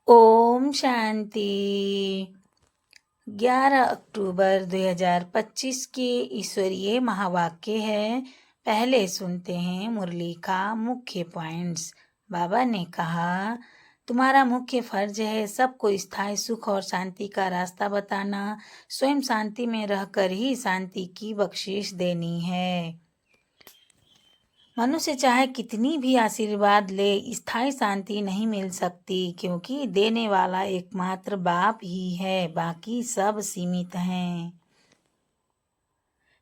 ओम शांति। 11 अक्टूबर 2025 के ईश्वरीय महावाक्य है। पहले सुनते हैं मुरली का मुख्य पॉइंट्स। बाबा ने कहा, तुम्हारा मुख्य फर्ज है सबको स्थायी सुख और शांति का रास्ता बताना। स्वयं शांति में रहकर ही शांति की बख्शिश देनी है। मनुष्य चाहे कितनी भी आशीर्वाद ले, स्थायी शांति नहीं मिल सकती, क्योंकि देने वाला एकमात्र बाप ही है, बाकी सब सीमित हैं।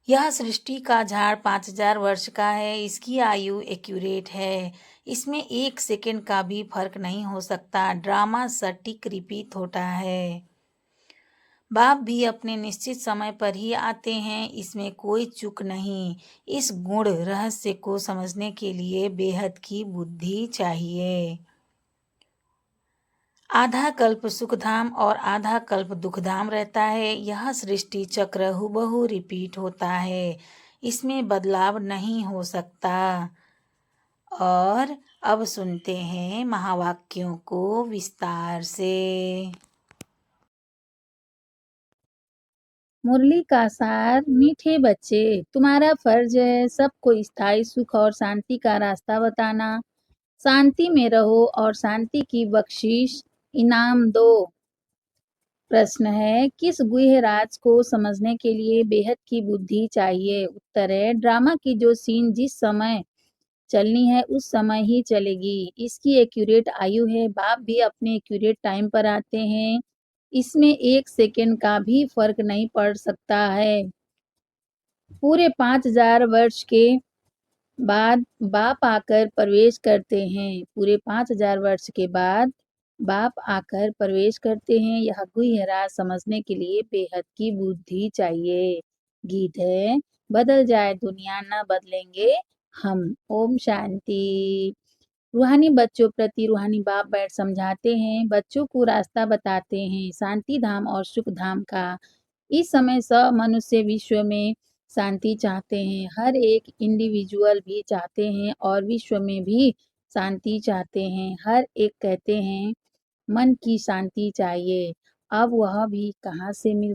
यह सृष्टि का झाड़ 5000 वर्ष का है। इसकी आयु एक्यूरेट है। इसमें 1 सेकंड का भी फर्क नहीं हो सकता। ड्रामा सटीक रिपीट होता है। बाप भी अपने निश्चित समय पर ही आते हैं, इसमें कोई चूक नहीं। इस गुण रहस्य को समझने के लिए बेहद की बुद्धि चाहिए। आधा कल्प सुखधाम और आधा कल्प दुखधाम रहता है। यह सृष्टि चक्र हुबहू रिपीट होता है, इसमें बदलाव नहीं हो सकता। और अब सुनते हैं महावाक्यों को विस्तार से। मुरली का सार। मीठे बच्चे, तुम्हारा फर्ज है सबको स्थायी सुख और शांति का रास्ता बताना। शांति में रहो और शांति की बख्शीश इनाम दो। प्रश्न है, किस गुह्य राज को समझने के लिए बेहद की बुद्धि चाहिए? उत्तर है, ड्रामा की जो सीन जिस समय चलनी है उस समय ही चलेगी। इसकी एक्यूरेट आयु है। बाप भी अपने एक्यूरेट टाइम पर आते हैं। इसमें 1 सेकंड का भी फर्क नहीं पड़ सकता है। पूरे 5000 वर्ष के बाद बाप आकर प्रवेश करते हैं। पूरे 5000 वर्ष के बाद बाप आकर प्रवेश करते हैं। यह गुह्य राज समझने के लिए बेहद की बुद्धि चाहिए। गीत है, बदल जाए दुनिया न बदलेंगे हम। ओम शांति। रूहानी बच्चों प्रति रूहानी बाप बैठ समझाते हैं, बच्चों को रास्ता बताते हैं शांति धाम और सुख धाम का। इस समय सब मनुष्य विश्व में शांति चाहते हैं। हर एक इंडिविजुअल भी चाहते हैं और विश्व में भी शांति चाहते हैं। हर एक कहते हैं मन की शांति चाहिए। अब वह भी कहाँ से मिल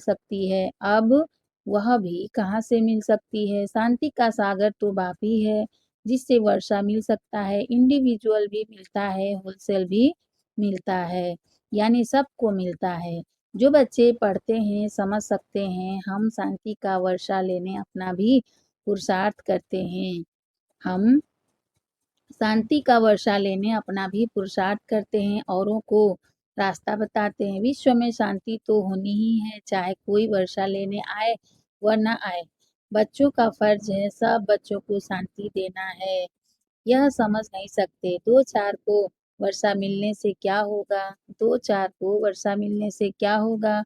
सकती है? शांति का सागर तो बाप ही है, जिससे वर्षा मिल सकता है। इंडिविजुअल भी मिलता है, होलसेल भी मिलता है, यानी सबको मिलता है। जो बच्चे पढ़ते हैं समझ सकते हैं, हम शांति का वर्षा लेने अपना भी पुरुषार्थ करते हैं। हम शांति का वर्षा लेने अपना भी पुरुषार्थ करते हैं, औरों को रास्ता बताते हैं। विश्व में शांति तो होनी ही है, चाहे कोई वर्षा लेने आए व न आए। बच्चों का फर्ज है सब बच्चों को शांति देना है। यह समझ नहीं सकते 2-4 को वर्षा मिलने से क्या होगा। 2-4 को वर्षा मिलने से क्या होगा।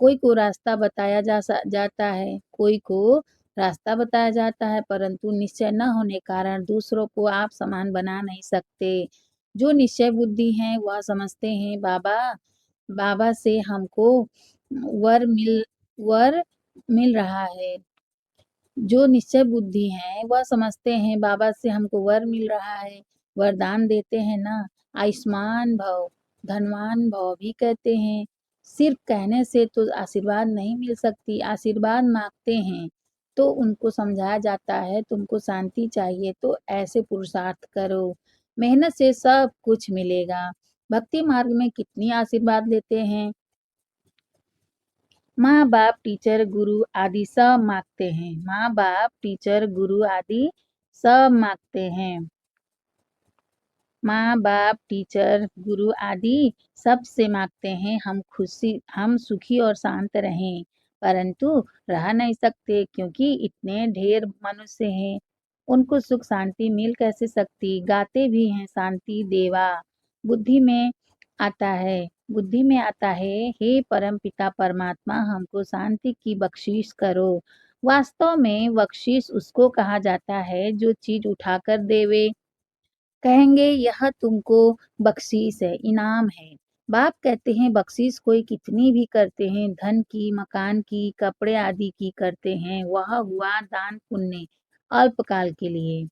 कोई को रास्ता बताया जाता है, कोई को रास्ता बताया जाता है, परंतु निश्चय न होने कारण दूसरों को आप समान बना नहीं सकते। जो निश्चय बुद्धि है वह समझते हैं बाबा से हमको वर मिल रहा है। जो निश्चय बुद्धि है वह समझते हैं बाबा से हमको वर मिल रहा है। वरदान देते हैं ना, आयुष्मान भव, धनवान भव भी कहते हैं। सिर्फ कहने से तो आशीर्वाद नहीं मिल सकती। आशीर्वाद मांगते हैं तो उनको समझाया जाता है तुमको शांति चाहिए तो ऐसे पुरुषार्थ करो, मेहनत से सब कुछ मिलेगा। भक्ति मार्ग में कितनी आशीर्वाद लेते हैं। माँ बाप टीचर गुरु आदि सब मांगते हैं। माँ बाप टीचर गुरु आदि सब मांगते हैं। माँ बाप टीचर गुरु आदि सबसे मांगते हैं हम सुखी और शांत रहें, परंतु रह नहीं सकते क्योंकि इतने ढेर मनुष्य हैं। उनको सुख शांति मिल कैसे सकती। गाते भी हैं शांति देवा। बुद्धि में आता है, हे परम पिता परमात्मा हमको शांति की बख्शीश करो। वास्तव में बख्शीश उसको कहा जाता है जो चीज उठाकर देवे। कहेंगे यह तुमको बख्शीश है, इनाम है। बाप कहते हैं बख्शीश कोई कितनी भी करते हैं, धन की, मकान की, कपड़े आदि की करते हैं, वह हुआ दान पुण्य अल्पकाल के लिए।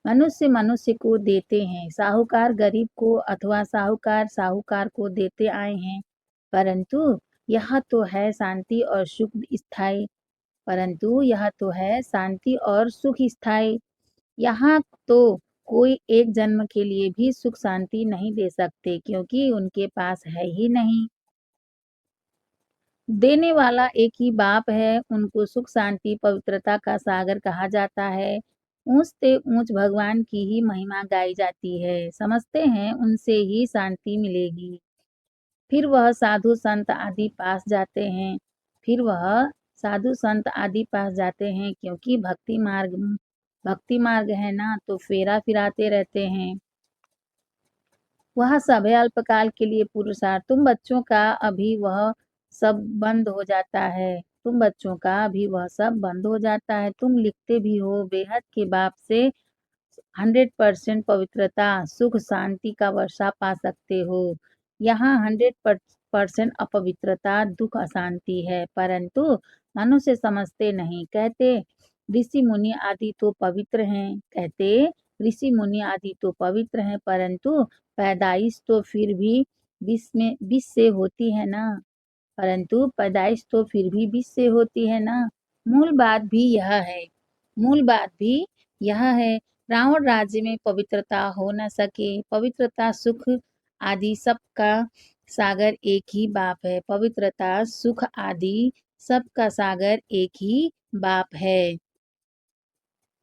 मनुष्य मनुष्य को देते हैं, साहूकार गरीब को अथवा साहूकार साहूकार को देते आए हैं, परंतु यह तो है शांति और सुख स्थायी परंतु यह तो है शांति और सुख स्थायी। यहाँ तो कोई एक जन्म के लिए भी सुख शांति नहीं दे सकते क्योंकि उनके पास है ही नहीं। देने वाला एक ही बाप है, उनको सुख शांति पवित्रता का सागर कहा जाता है। ऊंच से ऊंच भगवान की ही महिमा गाई जाती है, समझते हैं उनसे ही शांति मिलेगी। फिर वह साधु संत आदि पास जाते हैं फिर वह साधु संत आदि पास जाते हैं क्योंकि भक्ति मार्ग है ना तो फेरा फिराते रहते हैं। वह सब है अल्पकाल के लिए पुरुषार्थ तुम बच्चों का अभी वह सब बंद हो जाता है तुम बच्चों का अभी वह सब बंद हो जाता है तुम लिखते भी हो बेहद के बाप से 100% पवित्रता सुख शांति का वर्षा पा सकते हो। यहाँ 100% अपवित्रता दुख अशांति है परंतु मनुष्य समझते नहीं कहते ऋषि मुनि आदि तो पवित्र हैं कहते ऋषि मुनि आदि तो पवित्र हैं परंतु पैदाइश तो फिर भी विष से होती है ना परंतु पैदाइश तो फिर भी विष से होती है ना। मूल बात भी यह है मूल बात भी यह है रावण राज्य में पवित्रता हो न सके पवित्रता सुख आदि सबका सागर एक ही बाप है पवित्रता सुख आदि सबका सागर एक ही बाप है।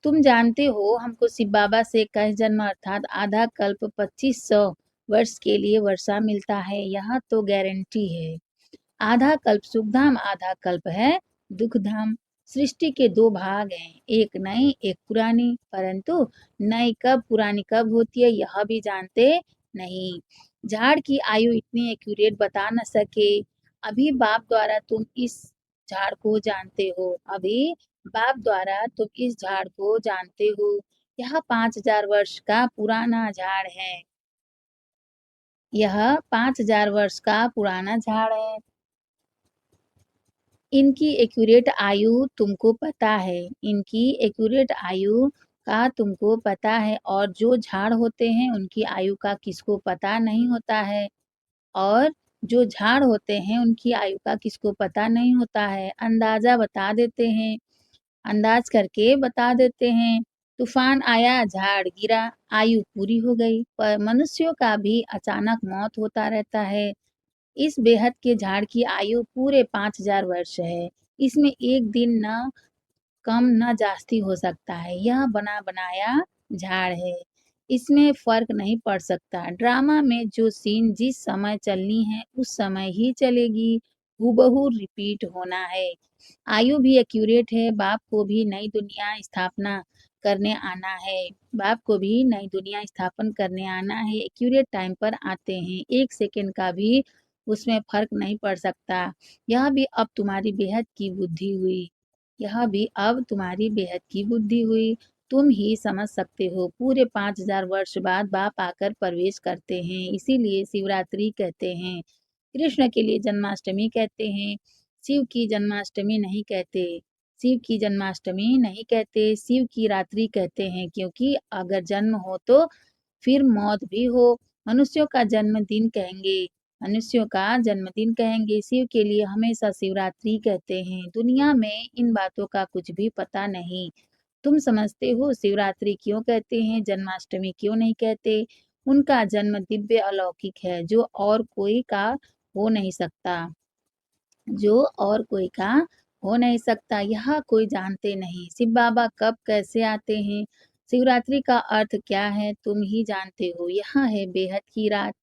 तुम जानते हो हमको शिव बाबा से 21 जन्म अर्थात आधा कल्प 2500 वर्ष के लिए वर्षा मिलता है यह तो गारंटी है। आधा कल्प सुखधाम आधा कल्प है दुखधाम। सृष्टि के दो भाग हैं एक नई एक पुरानी परंतु नई कब पुरानी कब होती है यह भी जानते नहीं। झाड़ की आयु इतनी एक्यूरेट बता न सके अभी बाप द्वारा तुम इस झाड़ को जानते हो अभी बाप द्वारा तुम इस झाड़ को जानते हो। यह 5000 वर्ष का पुराना झाड़ है यह 5000 वर्ष का पुराना झाड़ है। इनकी एक्यूरेट आयु तुमको पता है इनकी एक्यूरेट आयु का तुमको पता है और जो झाड़ होते हैं उनकी आयु का किसको पता नहीं होता है और जो झाड़ होते हैं उनकी आयु का किसको पता नहीं होता है अंदाजा बता देते हैं अंदाज करके बता देते हैं। तूफान आया झाड़ गिरा आयु पूरी हो गई पर मनुष्यों का भी अचानक मौत होता रहता है। इस बेहद के झाड़ की आयु पूरे 5000 वर्ष है इसमें एक दिन न कम न जास्ती हो सकता है यह बना बनाया झाड़ है इसमें फर्क नहीं पड़ सकता। ड्रामा में जो सीन जिस समय चलनी है उस समय ही चलेगी हूबहू रिपीट होना है। आयु भी एक्यूरेट है बाप को भी नई दुनिया स्थापना करने आना है बाप को भी नई दुनिया स्थापन करने आना है एक्यूरेट टाइम पर आते हैं एक सेकंड का भी उसमें फर्क नहीं पड़ सकता। यह भी अब तुम्हारी बेहद की बुद्धि हुई यह भी अब तुम्हारी बेहद की बुद्धि हुई तुम ही समझ सकते हो पूरे 5000 वर्ष बाद बाप आकर प्रवेश करते हैं इसीलिए शिवरात्रि कहते हैं। कृष्ण के लिए जन्माष्टमी कहते हैं शिव की जन्माष्टमी नहीं कहते शिव की जन्माष्टमी नहीं कहते शिव की रात्रि कहते हैं क्योंकि अगर जन्म हो तो फिर मौत भी हो मनुष्यों का जन्मदिन कहेंगे मनुष्यों का जन्मदिन कहेंगे शिव के लिए हमेशा शिवरात्रि कहते हैं। दुनिया में इन बातों का कुछ भी पता नहीं तुम समझते हो शिवरात्रि क्यों कहते हैं जन्माष्टमी क्यों नहीं कहते। उनका जन्म दिव्य अलौकिक है जो और कोई का हो नहीं सकता जो और कोई का हो नहीं सकता यह कोई जानते नहीं। शिव बाबा कब कैसे आते हैं शिवरात्रि का अर्थ क्या है तुम ही जानते हो। यह है बेहद की रात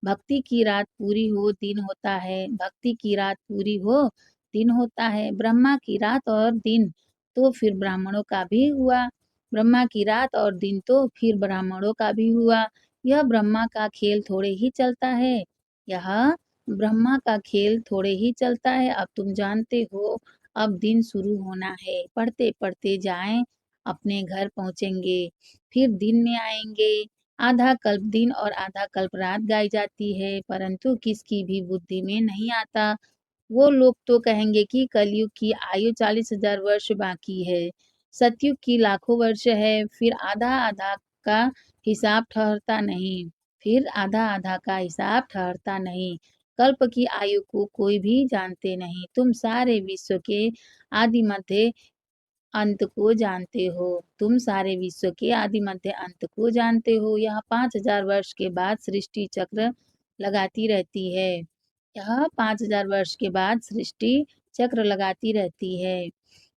भक्ति की रात पूरी हो दिन होता है भक्ति की रात पूरी हो दिन होता है। ब्रह्मा की रात और दिन तो फिर ब्राह्मणों का भी हुआ ब्रह्मा की रात और दिन तो फिर ब्राह्मणों का भी हुआ। यह ब्रह्मा का खेल थोड़े ही चलता है यह ब्रह्मा का खेल थोड़े ही चलता है। अब तुम जानते हो अब दिन शुरू होना है पढ़ते पढ़ते जाएं अपने घर पहुंचेंगे फिर दिन में आएंगे। आधा कल्प दिन और आधा कल्प रात गाई जाती है परंतु किसकी भी बुद्धि में नहीं आता। वो लोग तो कहेंगे कि कलयुग की आयु 40,000 वर्ष बाकी है सतयुग की लाखों वर्ष है फिर आधा आधा का हिसाब ठहरता नहीं, फिर आधा-आधा का हिसाब ठहरता नहीं। कल्प की आयु को कोई भी जानते नहीं। तुम सारे विश्व के आदि मध्य अंत को जानते हो। तुम सारे विश्व के आदि मध्य अंत को जानते हो। यह 5000 वर्ष के बाद सृष्टि चक्र लगाती रहती है। यह 5000 वर्ष के बाद सृष्टि चक्र लगाती रहती है।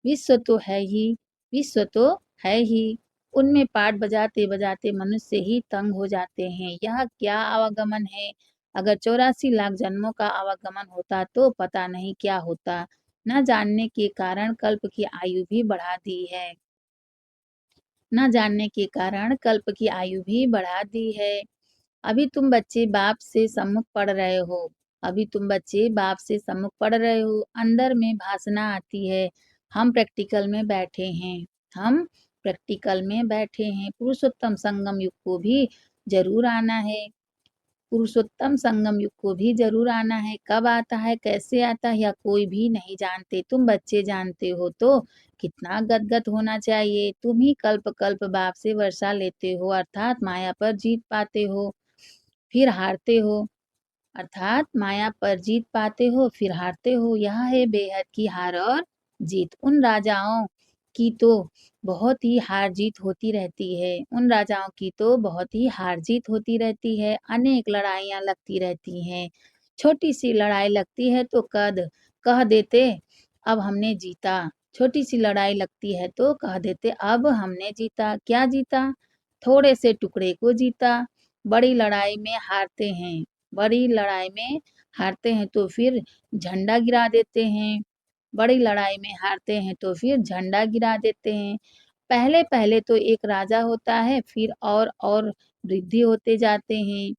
विश्व तो है ही, विश्व तो है ही। उनमें पाठ बजाते-बजाते मनुष्य ही तंग हो जाते हैं। यह क्या आवागमन है? अगर 84 लाख जन्मों का आवागमन होता तो पता नहीं क्या होता। न जानने के कारण कल्प की आयु भी बढ़ा दी है। न जानने के कारण कल्प की आयु भी बढ़ा दी है। अभी तुम बच्चे बाप से सम्मुख पढ़ रहे हो। अभी तुम बच्चे बाप से सम्मुख पढ़ रहे हो। अंदर में भाषणा आती है। हम प्रैक्टिकल में बैठे हैं। हम प्रैक्टिकल में बैठे हैं। पुरुषोत्तम संगम युग को भी जरूर आना है। पुरुषोत्तम संगम युग को भी जरूर आना है। कब आता है, कैसे आता है, यह कोई भी नहीं जानते। तुम बच्चे जानते हो तो कितना गदगद होना चाहिए। तुम ही कल्प कल्प बाप से वर्षा लेते हो, अर्थात माया पर जीत पाते हो, फिर हारते हो। अर्थात माया पर जीत पाते हो, फिर हारते हो। यह है बेहद की हार और जीत। उन राजाओं की तो बहुत ही हार जीत होती रहती है। उन राजाओं की तो बहुत ही हार जीत होती रहती है। अनेक लड़ाइयाँ लगती रहती हैं। छोटी सी लड़ाई लगती है तो कह देते अब हमने जीता। छोटी सी लड़ाई लगती है तो कह देते अब हमने जीता। क्या जीता? थोड़े से टुकड़े को जीता। बड़ी लड़ाई में हारते हैं। बड़ी लड़ाई में हारते हैं तो फिर झंडा गिरा देते हैं। बड़ी लड़ाई में हारते हैं तो फिर झंडा गिरा देते हैं। पहले-पहले तो एक राजा होता है, फिर और वृद्धि होते जाते हैं।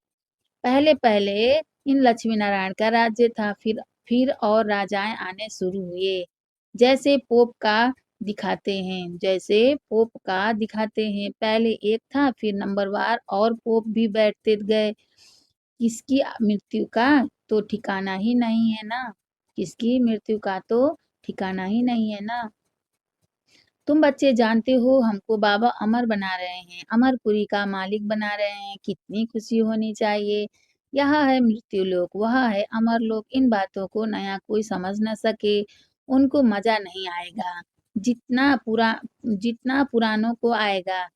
पहले-पहले इन लक्ष्मी नारायण का राज्य था, फिर और राजाएँ आने शुरू हुए। जैसे पोप का दिखाते हैं, जैसे पोप का दिखाते हैं। पहले एक था, फिर नंबरवार और पोप भी बैठते गए। किसकी मृत्यु का तो ठिकाना ही नहीं है ना, किसकी मृत्यु का तो ठिकाना ही नहीं है ना। तुम बच्चे जानते हो हमको बाबा अमर बना रहे हैं, अमरपुरी का मालिक बना रहे हैं, कितनी खुशी होनी चाहिए। यह है मृत्यु लोक, वह है अमर लोक। इन बातों को नया कोई समझ न सके, उनको मजा नहीं आएगा। जितना पूरा जितना पुरानों को आएगा।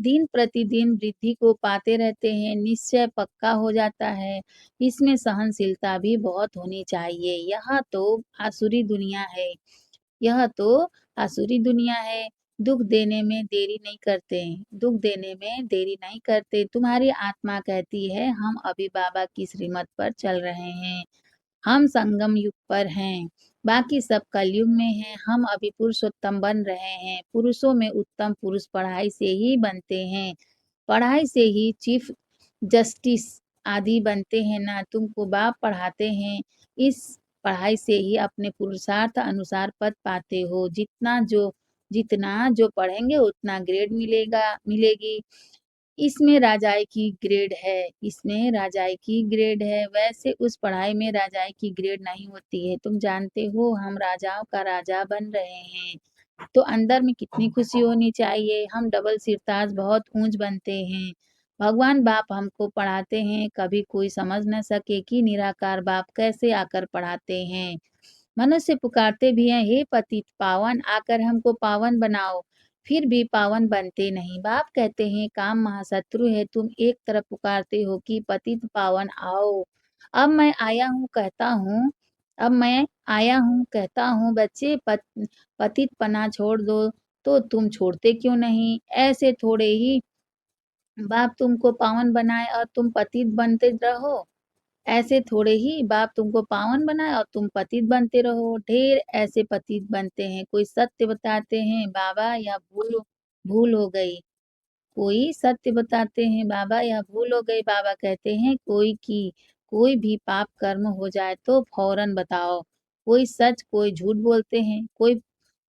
दिन प्रतिदिन वृद्धि को पाते रहते हैं, निश्चय पक्का हो जाता है। इसमें सहनशीलता भी बहुत होनी चाहिए। यह तो आसुरी दुनिया है। यह तो आसुरी दुनिया है। दुःख देने में देरी नहीं करते, दुःख देने में देरी नहीं करते। तुम्हारी आत्मा कहती है हम अभी बाबा की श्रीमत पर चल रहे हैं। हम संगम युग पर हैं, बाकी सब कलयुग में हैं। हम अभी पुरुषोत्तम बन रहे हैं। पुरुषों में उत्तम पुरुष पढ़ाई से ही बनते हैं। पढ़ाई से ही चीफ जस्टिस आदि बनते हैं ना। तुमको बाप पढ़ाते हैं। इस पढ़ाई से ही अपने पुरुषार्थ अनुसार पद पाते हो। जितना जो पढ़ेंगे उतना ग्रेड मिलेगी। इसमें राजाई की ग्रेड है, इसमें राजाई की ग्रेड है। वैसे उस पढ़ाई में राजाई की ग्रेड नहीं होती है। तुम जानते हो हम राजाओं का राजा बन रहे हैं, तो अंदर में कितनी खुशी होनी चाहिए। हम डबल सिरताज बहुत ऊंच बनते हैं। भगवान बाप हमको पढ़ाते हैं। कभी कोई समझ न सके कि निराकार बाप कैसे आकर पढ़ाते हैं। मनुष्य पुकारते भी हैं, हे पतित पावन आकर हमको पावन बनाओ, फिर भी पावन बनते नहीं। बाप कहते हैं काम महाशत्रु है। तुम एक तरफ पुकारते हो कि पतित पावन आओ। अब मैं आया हूँ कहता हूँ अब मैं आया हूँ कहता हूँ बच्चे पतित पना छोड़ दो, तो तुम छोड़ते क्यों नहीं? ऐसे थोड़े ही बाप तुमको पावन बनाए और तुम पतित बनते रहो। ऐसे थोड़े ही बाप तुमको पावन बनाए और तुम पतित बनते रहो। ढेर ऐसे पतित बनते हैं। कोई सत्य बताते हैं बाबा या भूल भूल हो गई। कोई सत्य बताते हैं बाबा या भूल हो गई। बाबा कहते हैं कोई भी पाप कर्म हो जाए तो फौरन बताओ। कोई सच कोई झूठ बोलते हैं।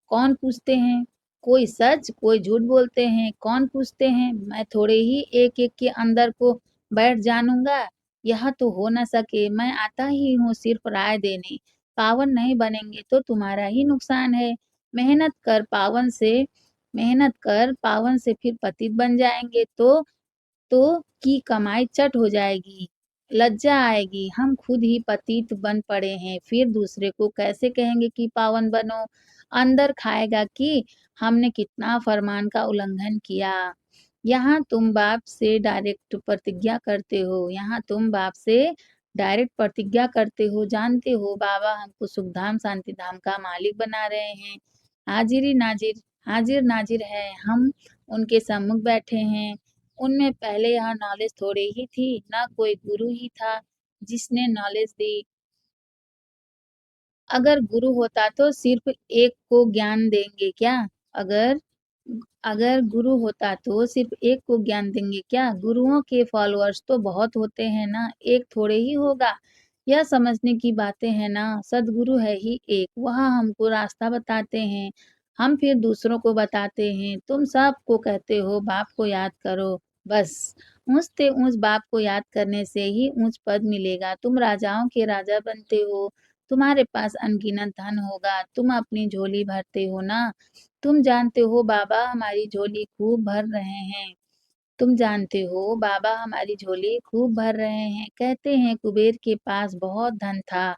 कौन पूछते हैं? कोई सच कोई झूठ बोलते हैं। कौन पूछते हैं? मैं थोड़े ही एक-एक के अंदर को बैठ जानूँगा। यह तो हो न सके। मैं आता ही हूँ सिर्फ राय देने। पावन नहीं बनेंगे तो तुम्हारा ही नुकसान है। मेहनत कर पावन से मेहनत कर पावन से फिर पतित बन जाएंगे तो की कमाई चट हो जाएगी, लज्जा आएगी। हम खुद ही पतित बन पड़े हैं, फिर दूसरे को कैसे कहेंगे कि पावन बनो। अंदर खाएगा कि हमने कितना फरमान का उल्लंघन किया। यहाँ तुम बाप से डायरेक्ट प्रतिज्ञा करते हो, यहाँ तुम बाप से डायरेक्ट प्रतिज्ञा करते हो। जानते हो बाबा हमको सुखधाम शांति धाम का मालिक बना रहे हैं। हाजिर नाजिर है, हम उनके सम्मुख बैठे हैं। उनमें पहले यह नॉलेज थोड़ी ही थी, ना कोई गुरु ही था जिसने नॉलेज दी। अगर गुरु होता तो सिर्फ एक को ज्ञान देंगे क्या? अगर अगर गुरु होता तो सिर्फ एक को ज्ञान देंगे क्या? गुरुओं के फॉलोअर्स तो बहुत होते हैं ना, एक थोड़े ही होगा। यह समझने की बातें हैं ना, सदगुरु है ही एक, वह हमको रास्ता बताते हैं, हम फिर दूसरों को बताते हैं। तुम सबको कहते हो बाप को याद करो, बस ऊंचते ऊंच बाप को याद करने से ही ऊंच पद मिलेगा। तुम राजाओं के राजा बनते हो, तुम्हारे पास अनगिनत धन होगा, तुम अपनी झोली भरते हो ना। तुम जानते हो बाबा हमारी झोली खूब भर रहे हैं। तुम जानते हो बाबा हमारी झोली खूब भर रहे हैं। कहते हैं कुबेर के पास बहुत धन था,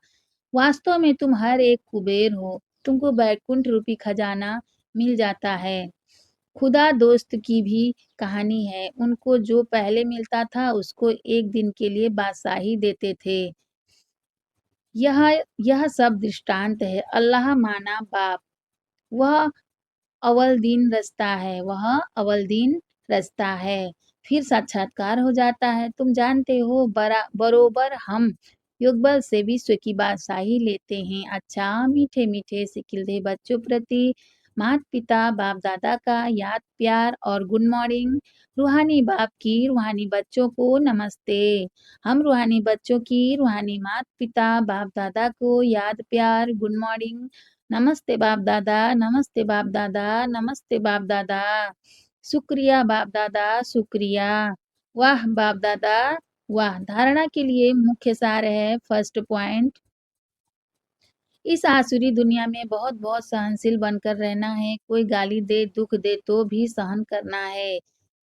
वास्तव में तुम हर एक कुबेर हो। तुमको बैकुंठ रूपी खजाना मिल जाता है। खुदा दोस्त की भी कहानी है, उनको जो पहले मिलता था उसको एक दिन के लिए बादशाही देते थे। यह यह सब दृष्टांत है। अल्लाह माना बाप, वह अव्वल-दिन रचता है, फिर साक्षात्कार हो जाता है। तुम जानते हो बरोबर हम योगबल से विश्व की बादशाही लेते हैं। अच्छा मीठे-मीठे सिकिलधे बच्चों प्रति माता-पिता बाप-दादा का याद प्यार और गुड मॉर्निंग। रूहानी बाप की रूहानी बच्चों को नमस्ते। हम रूहानी बच्चों की रूहानी माता-पिता बाप-दादा को याद प्यार गुड मॉर्निंग। नमस्ते बाप दादा, नमस्ते बाप दादा, नमस्ते बाप दादा। शुक्रिया बाप दादा, शुक्रिया। वाह बाप दादा, वाह। धारणा के लिए मुख्य सार है, फर्स्ट पॉइंट, इस आसुरी दुनिया में बहुत बहुत सहनशील बनकर रहना है। कोई गाली दे दुख दे तो भी सहन करना है।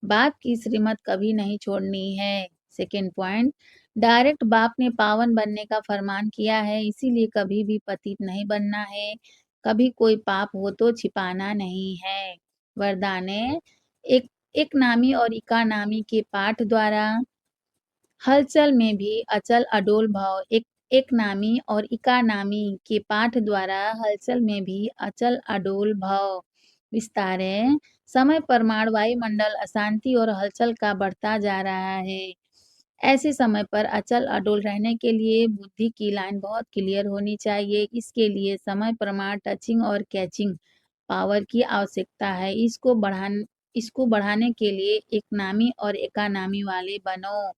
बाप की श्रीमत कभी नहीं छोड़नी है। सेकेंड पॉइंट, डायरेक्ट बाप ने पावन बनने का फरमान किया है, इसीलिए कभी भी पतित नहीं बनना है। कभी कोई पाप हो तो छिपाना नहीं है। वरदान है, एक एक नामी और इका नामी के पाठ द्वारा हलचल में भी अचल अडोल भाव। एक नामी और इका नामी के पाठ द्वारा हलचल में भी अचल अडोल भाव। विस्तार है, समय परमाणु वायुमंडल अशांति और हलचल का बढ़ता जा रहा है। ऐसे समय पर अचल अडोल रहने के लिए बुद्धि की लाइन बहुत क्लियर होनी चाहिए। इसके लिए समय प्रमाण टचिंग और कैचिंग पावर की आवश्यकता है। इसको बढ़ाने के लिए एक नामी और एकानामी वाले बनो।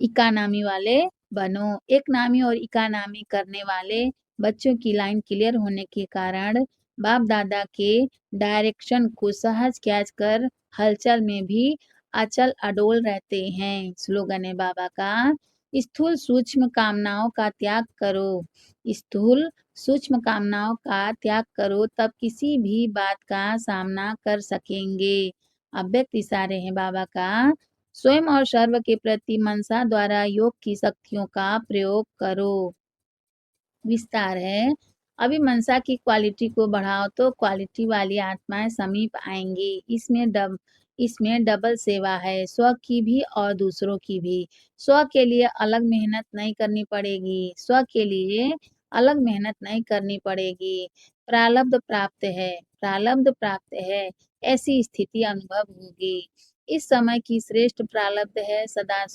इकानामी वाले बनो। एक नामी और इकानामी करने वाले बच्चों की लाइन क्लियर होने के कारण बाप दादा के डायरेक्शन को सहज कैच कर हलचल में भी अचल अडोल रहते हैं। स्लोगन है बाबा का, स्थूल सूक्ष्म कामनाओं का त्याग करो। स्थूल सूक्ष्म कामनाओं का त्याग करो, तब किसी भी बात का सामना कर सकेंगे। अव्यक्त इशारे हैं बाबा का, स्वयं और सर्व के प्रति मनसा द्वारा योग की शक्तियों का प्रयोग करो। विस्तार है, अभी मनसा की क्वालिटी को बढ़ाओ तो क्वालिटी वाली आत्माएं समीप आएंगी। इसमें डबल सेवा है, स्व की भी और दूसरों की भी। स्व के लिए अलग मेहनत नहीं करनी पड़ेगी, स्व के लिए अलग मेहनत नहीं करनी पड़ेगी। प्रारब्ध प्राप्त है, ऐसी स्थिति अनुभव होगी। इस समय की श्रेष्ठ प्रारब्ध है सदा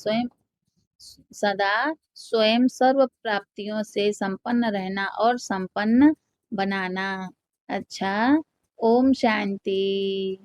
स्वयं सर्व प्राप्तियों से संपन्न रहना और संपन्न बनाना। अच्छा, ओम शांति।